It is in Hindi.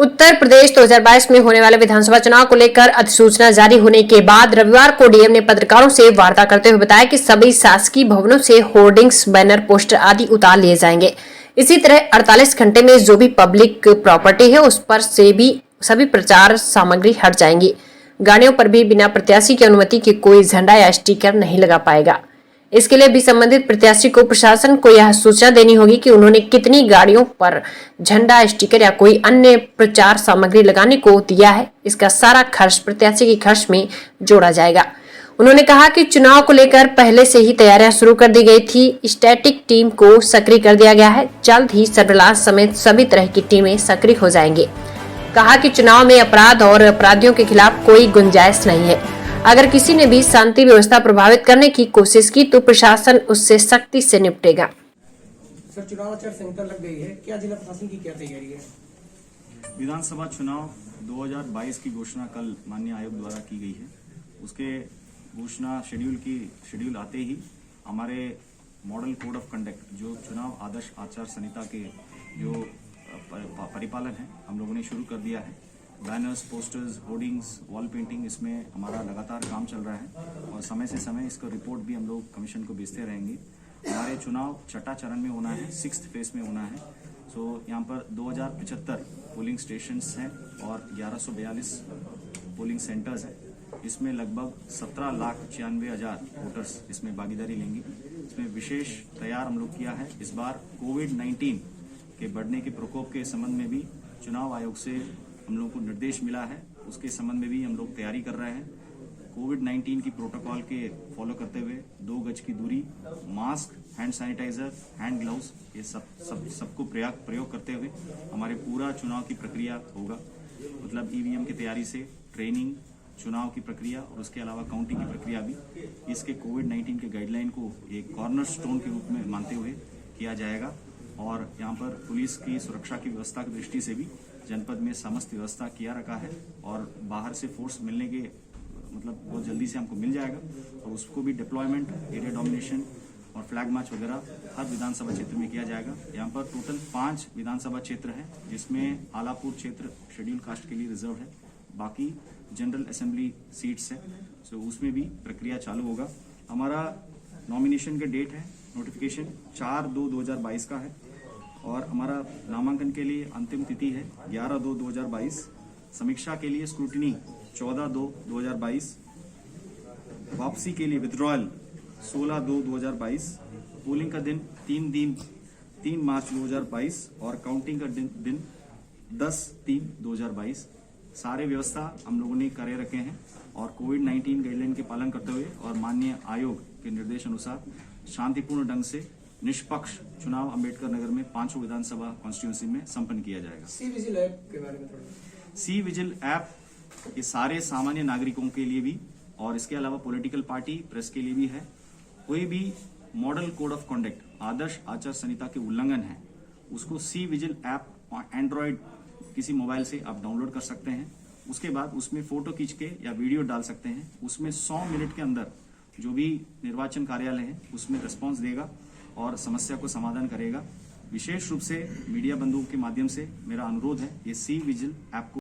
उत्तर प्रदेश 2022 में होने वाले विधानसभा चुनाव को लेकर अधिसूचना जारी होने के बाद रविवार को डीएम ने पत्रकारों से वार्ता करते हुए बताया कि सभी शासकीय भवनों से होर्डिंग्स, बैनर, पोस्टर आदि उतार लिए जाएंगे। इसी तरह 48 घंटे में जो भी पब्लिक प्रॉपर्टी है उस पर से भी सभी प्रचार सामग्री हट जाएंगी। गाड़ियों पर भी बिना प्रत्याशी की अनुमति के कोई झंडा या स्टिकर नहीं लगा पाएगा। इसके लिए भी संबंधित प्रत्याशी को प्रशासन को यह सूचना देनी होगी कि उन्होंने कितनी गाड़ियों पर झंडा, स्टिकर या कोई अन्य प्रचार सामग्री लगाने को दिया है। इसका सारा खर्च प्रत्याशी के खर्च में जोड़ा जाएगा। उन्होंने कहा कि चुनाव को लेकर पहले से ही तैयारियां शुरू कर दी गई थी। स्टैटिक टीम को सक्रिय कर दिया गया है। जल्द ही सर्विलांस समेत सभी तरह की टीमें सक्रिय हो जाएंगी। कहा कि चुनाव में अपराध और अपराधियों के खिलाफ कोई गुंजाइश नहीं है। अगर किसी ने भी शांति व्यवस्था प्रभावित करने की कोशिश की तो प्रशासन उससे सख्ती से निपटेगा। सर, चुनाव आचार संहिता लग गई है, क्या जिला प्रशासन की क्या तैयारी है? विधानसभा चुनाव 2022 की घोषणा कल माननीय आयोग द्वारा की गई है। उसके घोषणा शेड्यूल आते ही हमारे मॉडल कोड ऑफ कंडक्ट जो चुनाव आदर्श आचार संहिता के जो परिपालन है हम लोगों ने शुरू कर दिया है। Banners, posters, hoardings, wall painting, इसमें हमारा लगातार काम चल रहा है और समय से समय इसका रिपोर्ट भी हम लोग कमीशन को भेजते रहेंगे। हमारे चुनाव छठा चरण में होना है, 6th फेज में होना है। सो यहाँ पर 2075 पोलिंग स्टेशंस हैं और 1142 पोलिंग सेंटर्स हैं। इसमें लगभग 17,96,000 वोटर्स इसमें भागीदारी लेंगे। इसमें विशेष तैयार हम लोग किया है। इस बार कोविड-19 के बढ़ने के प्रकोप के संबंध में भी चुनाव आयोग से हम लोग को निर्देश मिला है। उसके संबंध में भी हम लोग तैयारी कर रहे हैं। कोविड-19 की प्रोटोकॉल के फॉलो करते हुए 2 गज की दूरी, mask, hand sanitiser, hand gloves, ये सबको प्रयोग करते हुए हमारे पूरा चुनाव की प्रक्रिया होगा। मतलब ईवीएम की तैयारी से ट्रेनिंग, चुनाव की प्रक्रिया और उसके अलावा काउंटिंग की प्रक्रिया भी इसके कोविड-19 के गाइडलाइन को एक कॉर्नर स्टोन के रूप में मानते हुए किया जाएगा। और यहाँ पर पुलिस की सुरक्षा की व्यवस्था की दृष्टि से भी जनपद में समस्त व्यवस्था किया रखा है और बाहर से फोर्स मिलने के मतलब बहुत जल्दी से हमको मिल जाएगा और उसको भी डिप्लॉयमेंट, एरिया डोमिनेशन और फ्लैग मार्च वगैरह हर विधानसभा क्षेत्र में किया जाएगा। यहाँ पर टोटल 5 विधानसभा क्षेत्र है जिसमें आलापुर क्षेत्र शेड्यूल कास्ट के लिए रिजर्व है। बाकी जनरल असेंबली सीट्स है, सो उसमें भी प्रक्रिया चालू होगा। हमारा नॉमिनेशन का डेट है, नोटिफिकेशन 4/2/2022 का है और हमारा नामांकन के लिए अंतिम तिथि है 11/2/2022। समीक्षा के लिए स्क्रूटिनी 14/2/2022। वापसी के लिए विड्रॉयल 16/2/2022। पोलिंग का दिन 3 मार्च 2022 और काउंटिंग का दिन 10/3/2022। सारे व्यवस्था हम लोगों ने करे रखे हैं और कोविड-19 गाइडलाइन के पालन करते हुए और माननीय आयोग के निर्देश अनुसार शांतिपूर्ण ढंग से निष्पक्ष चुनाव अंबेडकर नगर में 5 विधानसभा कॉन्स्टिट्यूंसी में संपन्न किया जाएगा। सी विजिल ऐप के बारे में थोड़ा। सी विजिल ऐप ये सारे सामान्य नागरिकों के लिए भी और इसके अलावा पॉलिटिकल पार्टी, प्रेस के लिए भी है। कोई भी मॉडल कोड ऑफ कंडक्ट आदर्श आचार संहिता के उल्लंघन है उसको सी विजिल ऐप एंड्रॉइड किसी मोबाइल से आप डाउनलोड कर सकते हैं। उसके बाद उसमें फोटो खींच के या वीडियो डाल सकते हैं। उसमें 100 मिनट के अंदर जो भी निर्वाचन कार्यालय है उसमें रिस्पॉन्स देगा और समस्या को समाधान करेगा। विशेष रूप से मीडिया बंधुओं के माध्यम से मेरा अनुरोध है ये सी विजिल ऐप को